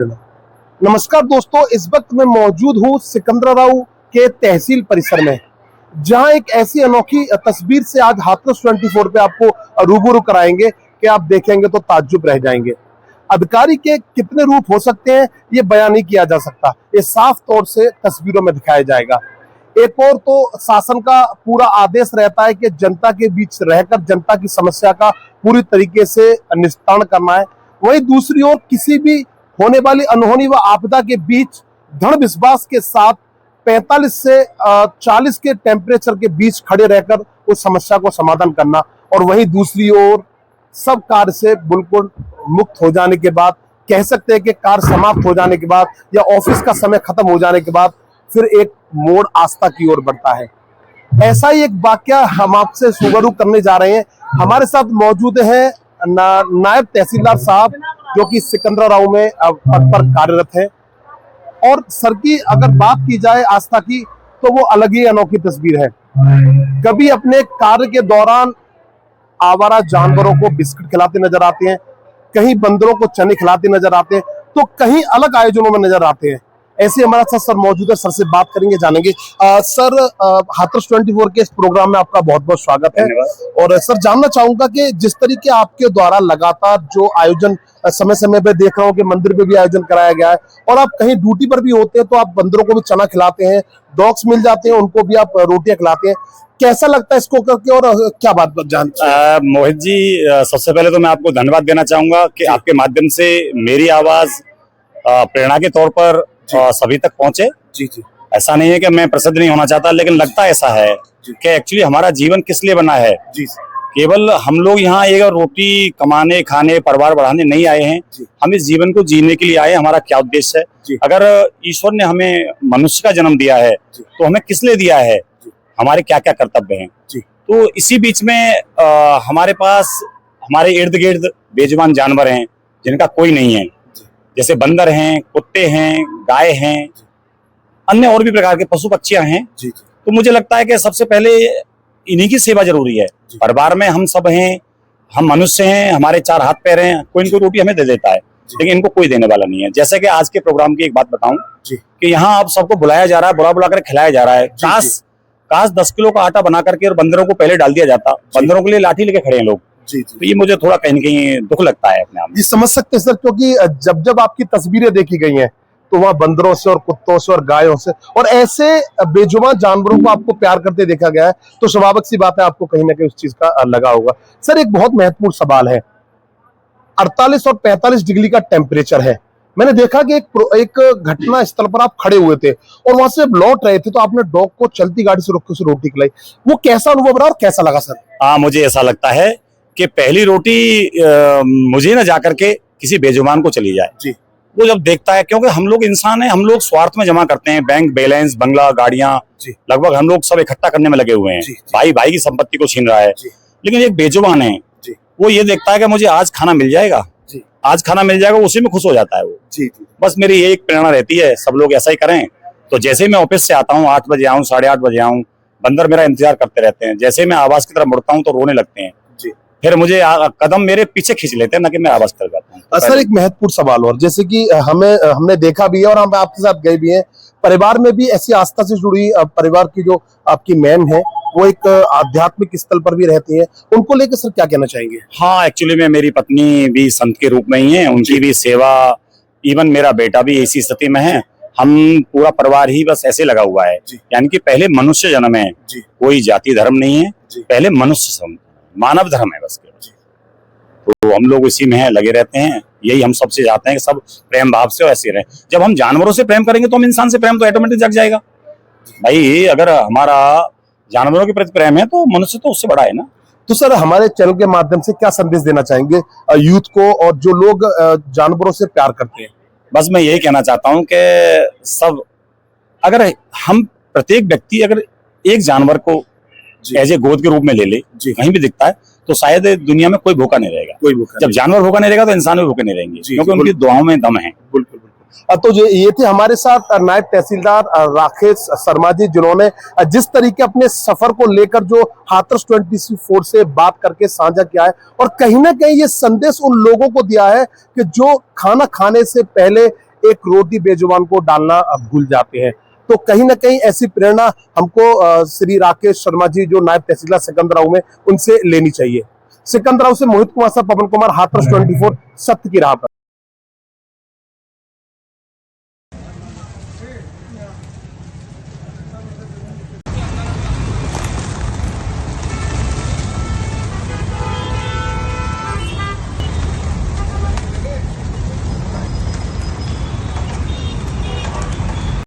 नमस्कार दोस्तों, इस वक्त मैं मौजूद हूँ सिकंदराबाद के तहसील परिसर में, जहां एक ऐसी अनोखी तस्वीर से आज हाथरस 24 पे आपको रूबरू कराएंगे कि आप देखेंगे तो ताज्जुब रह जाएंगे। अधिकारी के कितने रूप हो सकते हैं ये बयान नहीं किया जा सकता, ये साफ तौर से तस्वीरों में दिखाया जाएगा। एक और तो शासन का पूरा आदेश रहता है कि जनता के बीच रहकर जनता की समस्या का पूरी तरीके से निस्तारण करना है, वहीं दूसरी ओर किसी भी होने वाली अनहोनी व आपदा के बीच दृढ़ विश्वास के साथ 45 से 40 के टेम्परेचर के बीच खड़े रहकर उस समस्या को समाधान करना, और वहीं दूसरी ओर सब कार्य से बिल्कुल मुक्त हो जाने के बाद, कह सकते हैं कि कार्य समाप्त हो जाने के बाद या ऑफिस का समय खत्म हो जाने के बाद फिर एक मोड़ आस्था की ओर बढ़ता है। ऐसा ही एक वाकया हम आपसे रूबरू करने जा रहे हैं। हमारे साथ मौजूद है नायब तहसीलदार साहब, जो कि सिकंदराबाद में पद पर कार्यरत है। और सर की अगर बात की जाए आस्था की, तो वो अलग ही अनोखी तस्वीर है। कभी अपने कार्य के दौरान आवारा जानवरों को बिस्किट खिलाते नजर आते हैं, कहीं बंदरों को चने खिलाते नजर आते हैं, तो कहीं अलग आयोजनों में नजर आते हैं। ऐसे हमारा साथ सर मौजूद है, सर से बात करेंगे, जानेंगे। सर, हाथरस 24 के इस प्रोग्राम में आपका बहुत बहुत स्वागत है। और सर, जानना चाहूंगा कि जिस तरीके आपके द्वारा लगातार जो आयोजन समय समय पे देख रहा हूँ कि मंदिर पे भी आयोजन कराया गया है, और आप कहीं ड्यूटी पर भी होते हैं तो आप बंदरों को भी चना खिलाते हैं, डॉग्स मिल जाते हैं उनको भी आप रोटियां खिलाते हैं, कैसा लगता है इसको करके और क्या बात जानते हैं? मोहित जी, सबसे पहले तो मैं आपको धन्यवाद देना चाहूंगा कि आपके माध्यम से मेरी आवाज प्रेरणा के तौर पर सभी तक पहुंचे। जी जी। ऐसा नहीं है कि मैं प्रसिद्ध नहीं होना चाहता, लेकिन लगता ऐसा है कि एक्चुअली हमारा जीवन किस लिए बना है। जी। केवल हम लोग यहाँ एक रोटी कमाने, खाने, परिवार बढ़ाने नहीं आए हैं, हम इस जीवन को जीने के लिए आए। हमारा क्या उद्देश्य है? अगर ईश्वर ने हमें मनुष्य का जन्म दिया है तो हमें किस लिए दिया है, हमारे क्या क्या कर्तव्य हैं। तो इसी बीच में हमारे पास हमारे इर्द गिर्द बेजुबान जानवर हैं जिनका कोई नहीं है, जैसे बंदर हैं, कुत्ते हैं, गाय हैं, अन्य और भी प्रकार के पशु पक्षियां हैं। तो मुझे लगता है कि सबसे पहले इन्हीं की सेवा जरूरी है। परिवार में हम सब हैं, हम मनुष्य हैं, हमारे चार हाथ पैर हैं, कोई इनको रोटी हमें दे देता है, लेकिन इनको कोई देने वाला नहीं है। जैसे कि आज के प्रोग्राम की एक बात बताऊं कि यहाँ आप सबको बुलाया जा रहा है, बुला बुला कर खिलाया जा रहा है। काश 10 किलो का आटा बना करके और बंदरों को पहले डाल दिया जाता। बंदरों के लिए लाठी लेके खड़े हैं लोग। तो ये मुझे थोड़ा कहीं न कहीं दुख लगता है अपने आप। जी, समझ सकते हैं सर, क्योंकि जब जब आपकी तस्वीरें देखी गई हैं तो वहाँ बंदरों से और कुत्तों से और गायों से और ऐसे बेजुबान जानवरों को आपको प्यार करते देखा गया है, तो स्वाभाविक सी बात है आपको कहीं ना कहीं उस चीज का लगा होगा। सर, एक बहुत महत्वपूर्ण सवाल है, 48 और 45 डिग्री का टेम्परेचर है। मैंने देखा कि एक घटना स्थल पर आप खड़े हुए थे और वहां से लौट रहे थे, तो आपने डॉग को चलती गाड़ी से रोक के उसे रोटी खिलाई। वो कैसा अनुभव रहा और कैसा लगा सर? मुझे ऐसा लगता है कि पहली रोटी मुझे ना जाकर के किसी बेजुबान को चली जाए। वो जब देखता है, क्योंकि हम लोग इंसान हैं, हम लोग स्वार्थ में जमा करते हैं, बैंक बैलेंस, बंगला, गाड़ियां, लगभग हम लोग सब इकट्ठा करने में लगे हुए हैं। भाई भाई की संपत्ति को छीन रहा है, लेकिन एक बेजुबान है, वो ये देखता है कि मुझे आज खाना मिल जाएगा, आज खाना मिल जाएगा, उसी में खुश हो जाता है वो। बस मेरी एक प्रेरणा रहती है, सब लोग ऐसा ही करें। तो जैसे ही मैं ऑफिस से आता हूँ, 8 बजे आऊँ, 8:30 बजे आऊँ, बंदर मेरा इंतजार करते रहते हैं। जैसे ही मैं आवाज की तरफ मुड़ता हूँ तो रोने लगते हैं, फिर मुझे कदम मेरे पीछे खींच लेते हैं, ना कि मैं आवाज कर जाता हूँ। सर, एक महत्वपूर्ण सवाल और, जैसे कि हमने देखा भी है और हम आपके साथ गए भी हैं, परिवार में भी ऐसी आस्था से जुड़ी परिवार की जो आपकी मैम है, वो एक आध्यात्मिक स्थल पर भी रहती है, उनको लेकर सर क्या कहना चाहेंगे? हाँ, एक्चुअली में मेरी पत्नी भी संत के रूप में ही है, उनकी भी सेवा, इवन मेरा बेटा भी इसी स्थिति में है। हम पूरा परिवार ही बस ऐसे लगा हुआ है, यानी कि पहले मनुष्य जन्म है, कोई जाति धर्म नहीं है, पहले मनुष्य मानव धर्म है बस। तो हम लोग इसी में है, लगे रहते हैं। यही हम सबसे चाहते हैं कि सब प्रेम भाव से ऐसे रहे। जब हम जानवरों से प्रेम करेंगे तो हम इंसान से प्रेम तो ऑटोमेटिक जग जाएगा। भाई, अगर हमारा जानवरों के प्रति प्रेम है तो मनुष्य तो उससे बड़ा है ना। तो सर, हमारे चैनल के माध्यम से क्या संदेश देना चाहेंगे यूथ को और जो लोग जानवरों से प्यार करते हैं? बस मैं यही कहना चाहता हूँ कि सब, अगर हम प्रत्येक व्यक्ति अगर एक जानवर को एज ए गोद के रूप में ले ले, कहीं भी दिखता है, तो शायद दुनिया में कोई भूखा नहीं रहेगा। जब जानवर भूखा नहीं रहेगा तो इंसान भी भूखे नहीं रहेंगे, क्योंकि उनकी दुआओं में दम है। बिल्कुल। तो ये थे हमारे साथ नायब तहसीलदार राकेश शर्मा जी, जिन्होंने जिस तरीके अपने सफर को लेकर जो हाथरस 24 से बात करके साझा किया है, और कहीं ना कहीं ये संदेश उन लोगों को दिया है कि जो खाना खाने से पहले एक रोटी बेजुबान को डालना भूल जाते हैं। तो कहीं ना कहीं ऐसी प्रेरणा हमको श्री राकेश शर्मा जी जो नायब तहसीलदार सिकंदराव में, उनसे लेनी चाहिए। सिकंदराव से मोहित कुमार, पवन कुमार, हाथरस 24, सत्य की राह पर।